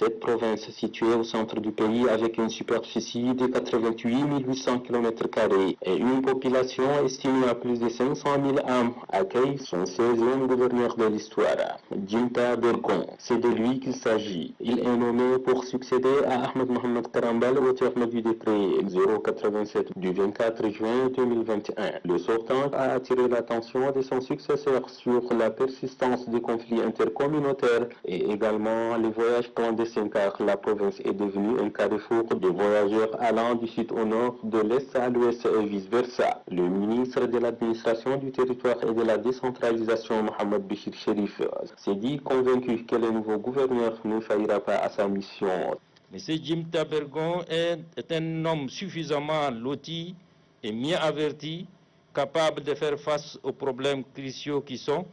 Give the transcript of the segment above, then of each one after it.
Cette province située au centre du pays avec une superficie de 88 800 km² et une population estimée à plus de 500 000 âmes accueille son 16e gouverneur de l'histoire, Djimta Bergon. C'est de lui qu'il s'agit. Il est nommé pour succéder à Ahmed Mohamed Karambal au terme du décret 087 du 24 juin 2021. Le sortant a attiré l'attention de son successeur sur la persistance des conflits intercommunautaires et également les voyages clandestins car la province est devenue un carrefour de voyageurs allant du sud au nord, de l'est à l'ouest et vice-versa. Le ministre de l'administration du territoire et de la décentralisation, Mohamed Béchir Chérif, s'est dit convaincu que le nouveau gouverneur ne faillira pas à sa mission. M. Djimta Bergon est un homme suffisamment loti et mieux averti, capable de faire face aux problèmes cruciaux qui sont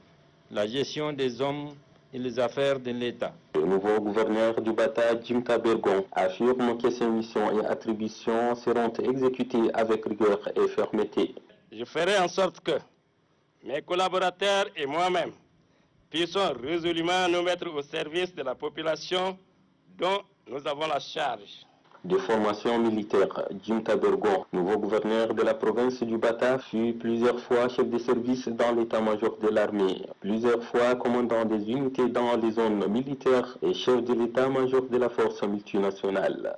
la gestion des hommes et les affaires de l'État. Le nouveau gouverneur du Bata, Djimta Bergon, affirme que ses missions et attributions seront exécutées avec rigueur et fermeté. Je ferai en sorte que mes collaborateurs et moi-même puissions résolument nous mettre au service de la population dont nous avons la charge. De formation militaire, Djimta Bergon, nouveau gouverneur de la province du Bata, fut plusieurs fois chef de service dans l'état-major de l'armée, plusieurs fois commandant des unités dans les zones militaires et chef de l'état-major de la force multinationale.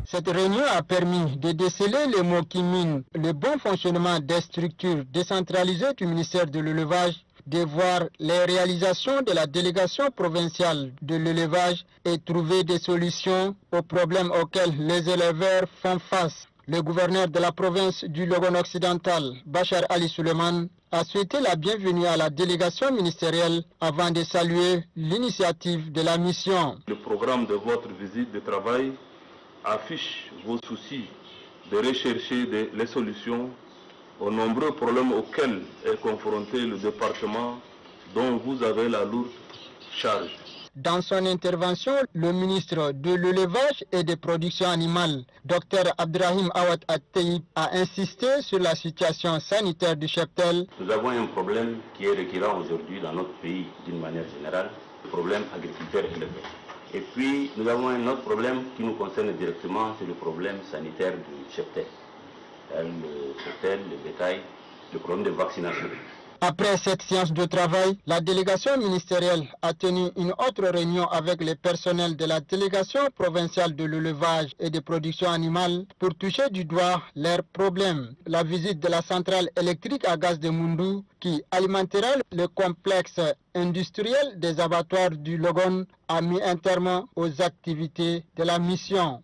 Cette réunion a permis de déceler les mots qui minent le bon fonctionnement des structures décentralisées du ministère de l'élevage, de voir les réalisations de la délégation provinciale de l'élevage et trouver des solutions aux problèmes auxquels les éleveurs font face. Le gouverneur de la province du Logone occidental, Bachar Ali Suleiman, a souhaité la bienvenue à la délégation ministérielle avant de saluer l'initiative de la mission. Le programme de votre visite de travail affiche vos soucis de rechercher les solutions aux nombreux problèmes auxquels est confronté le département dont vous avez la lourde charge. Dans son intervention, le ministre de l'élevage et des productions animales, Dr Abdrahim Awad At-Taïb, a insisté sur la situation sanitaire du cheptel. Nous avons un problème qui est récurrent aujourd'hui dans notre pays d'une manière générale, le problème agriculteur-éleveur. Et puis nous avons un autre problème qui nous concerne directement, c'est le problème sanitaire du cheptel. Le cheptel, le bétail, le problème de vaccination. Après cette séance de travail, la délégation ministérielle a tenu une autre réunion avec les personnels de la délégation provinciale de l'élevage et des productions animales pour toucher du doigt leurs problèmes. La visite de la centrale électrique à gaz de Moundou, qui alimentera le complexe industriel des abattoirs du Logone, a mis un terme aux activités de la mission.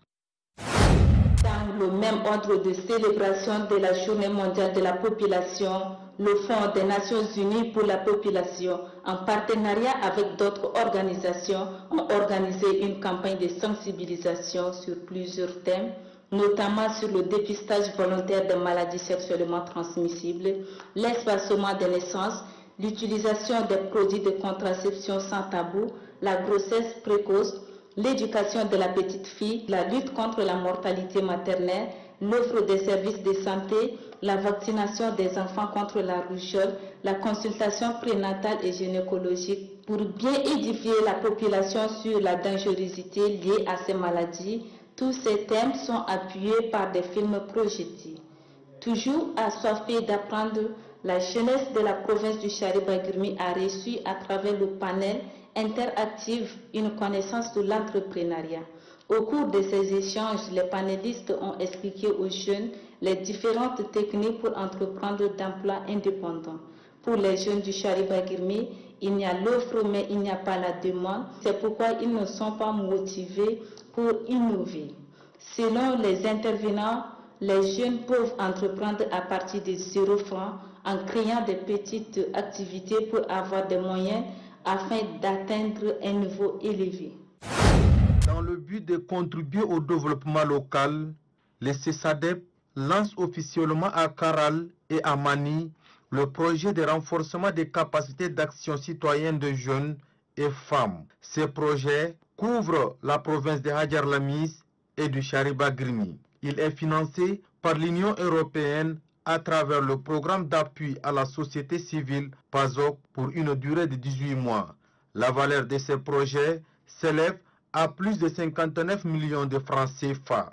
Dans le même ordre de célébration de la Journée mondiale de la population, le Fonds des Nations Unies pour la population, en partenariat avec d'autres organisations, ont organisé une campagne de sensibilisation sur plusieurs thèmes, notamment sur le dépistage volontaire des maladies sexuellement transmissibles, l'espacement des naissances, l'utilisation des produits de contraception sans tabou, la grossesse précoce, l'éducation de la petite fille, la lutte contre la mortalité maternelle, l'offre des services de santé, la vaccination des enfants contre la rougeole, la consultation prénatale et gynécologique pour bien édifier la population sur la dangerosité liée à ces maladies. Tous ces thèmes sont appuyés par des films projetés. Toujours assoiffés d'apprendre, la jeunesse de la province du Chariba-Guirmi a reçu à travers le panel interactif une connaissance de l'entrepreneuriat. Au cours de ces échanges, les panélistes ont expliqué aux jeunes les différentes techniques pour entreprendre d'emplois indépendants. Pour les jeunes du Chariba-Guirmi, il y a l'offre mais il n'y a pas la demande. C'est pourquoi ils ne sont pas motivés pour innover. Selon les intervenants, les jeunes peuvent entreprendre à partir de 0 francs en créant des petites activités pour avoir des moyens afin d'atteindre un niveau élevé. Dans le but de contribuer au développement local, les CESADEP lancent officiellement à Karal et à Mani le projet de renforcement des capacités d'action citoyenne de jeunes et femmes. Ces projets couvrent la province de Hadjar Lamis et du Chariba-Guirmi. Il est financé par l'Union européenne à travers le programme d'appui à la société civile PASOK pour une durée de 18 mois. La valeur de ces projets s'élève à plus de 59 millions de francs CFA.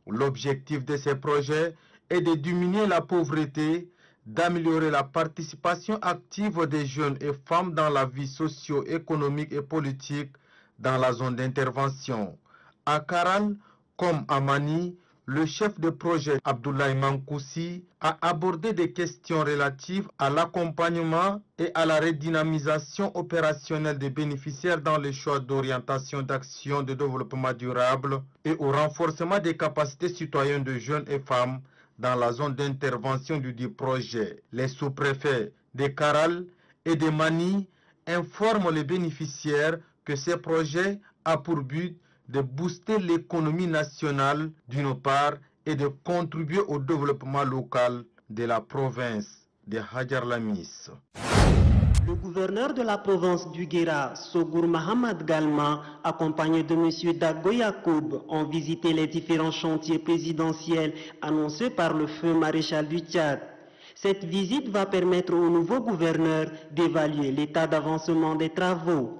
L'objectif de ces projets est de diminuer la pauvreté, d'améliorer la participation active des jeunes et femmes dans la vie socio-économique et politique dans la zone d'intervention. À Karal, comme à Mani, le chef de projet Abdoulaye Mankoussi a abordé des questions relatives à l'accompagnement et à la redynamisation opérationnelle des bénéficiaires dans les choix d'orientation d'action de développement durable et au renforcement des capacités citoyennes de jeunes et femmes dans la zone d'intervention du dit projet. Les sous-préfets de Karal et de Mani informent les bénéficiaires que ces projets ont pour but de booster l'économie nationale d'une part et de contribuer au développement local de la province de Hadjar Lamis. Le gouverneur de la province du Guéra, Sogour Mahamad Galma, accompagné de M. Dago Yacoub, ont visité les différents chantiers présidentiels annoncés par le feu maréchal du Tchad. Cette visite va permettre au nouveau gouverneur d'évaluer l'état d'avancement des travaux.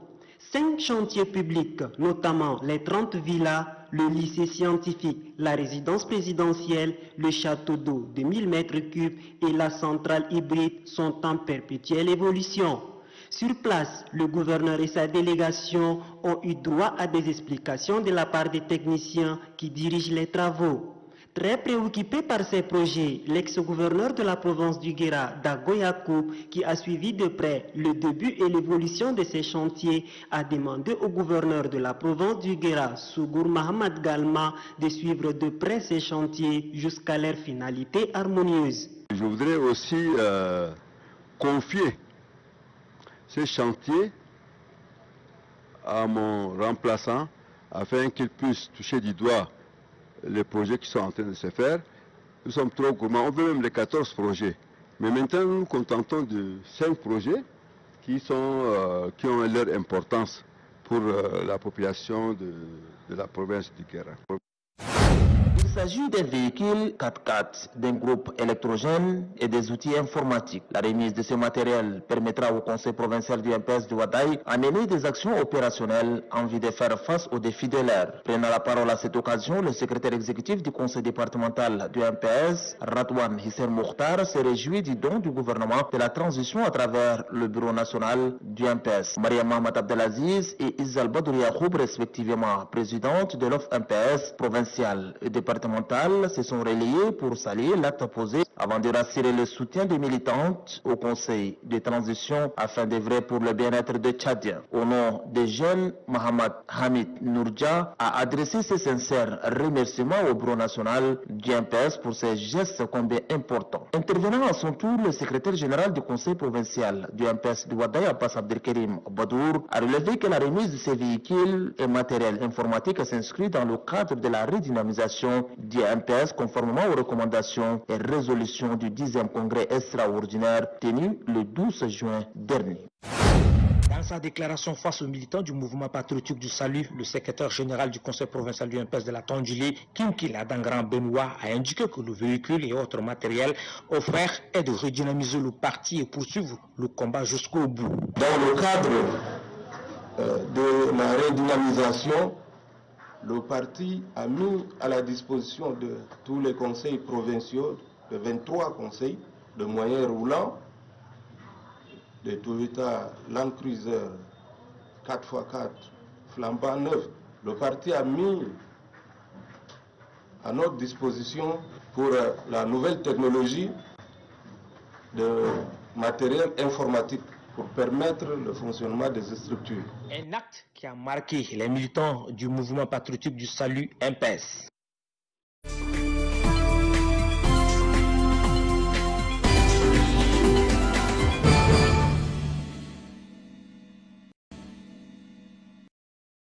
5 chantiers publics, notamment les 30 villas, le lycée scientifique, la résidence présidentielle, le château d'eau de 1000 m3 et la centrale hybride sont en perpétuelle évolution. Sur place, le gouverneur et sa délégation ont eu droit à des explications de la part des techniciens qui dirigent les travaux. Très préoccupé par ces projets, l'ex-gouverneur de la province du Guéra, Dago Yacoub, qui a suivi de près le début et l'évolution de ces chantiers, a demandé au gouverneur de la province du Guéra, Sogour Mahamad Galma, de suivre de près ces chantiers jusqu'à leur finalité harmonieuse. Je voudrais aussi confier ces chantiers à mon remplaçant afin qu'il puisse toucher du doigt les projets qui sont en train de se faire. Nous sommes trop gourmands, on veut même les 14 projets. Mais maintenant, nous nous contentons de 5 projets qui ont leur importance pour la population de la province du Guéra. Il s'agit des véhicules 4x4, d'un groupe électrogène et des outils informatiques. La remise de ce matériel permettra au Conseil provincial du MPS de Ouadaye à mener des actions opérationnelles en vue de faire face aux défis de l'ère. Prenant la parole à cette occasion, le secrétaire exécutif du Conseil départemental du MPS, Radouane Hissène Mokhtar, se réjouit du don du gouvernement de la transition à travers le bureau national du MPS. Maria Mahmoud Abdelaziz et Isal Badouri Yacoub, respectivement présidente de l'OFF MPS provincial et départemental, se sont relayés pour saluer l'acte posé avant de rassurer le soutien des militantes au Conseil de transition afin d'œuvrer pour le bien-être des Tchadiens. Au nom des jeunes, Mohamed Hamid Nourdja a adressé ses sincères remerciements au bureau national du MPS pour ces gestes combien importants. Intervenant à son tour, le secrétaire général du Conseil provincial du MPS de Ouadaye, Abbas Abdelkerim Badour, a relevé que la remise de ces véhicules et matériel informatique s'inscrit dans le cadre de la redynamisation du MPS conformément aux recommandations et résolutions du 10e congrès extraordinaire tenu le 12 juin dernier. Dans sa déclaration face aux militants du mouvement patriotique du salut, le secrétaire général du conseil provincial du MPS de la Tondjili, Kinkila Dangran Benoît, a indiqué que le véhicule et autres matériels offerts est de redynamiser le parti et poursuivre le combat jusqu'au bout. Dans le cadre de la redynamisation, le parti a mis à la disposition de tous les conseils provinciaux, de 23 conseils de moyens roulants, de Toyota Land Cruiser 4x4 flambant neuf. Le parti a mis à notre disposition pour la nouvelle technologie de matériel informatique pour permettre le fonctionnement des structures. Un acte qui a marqué les militants du mouvement patriotique du salut MPS.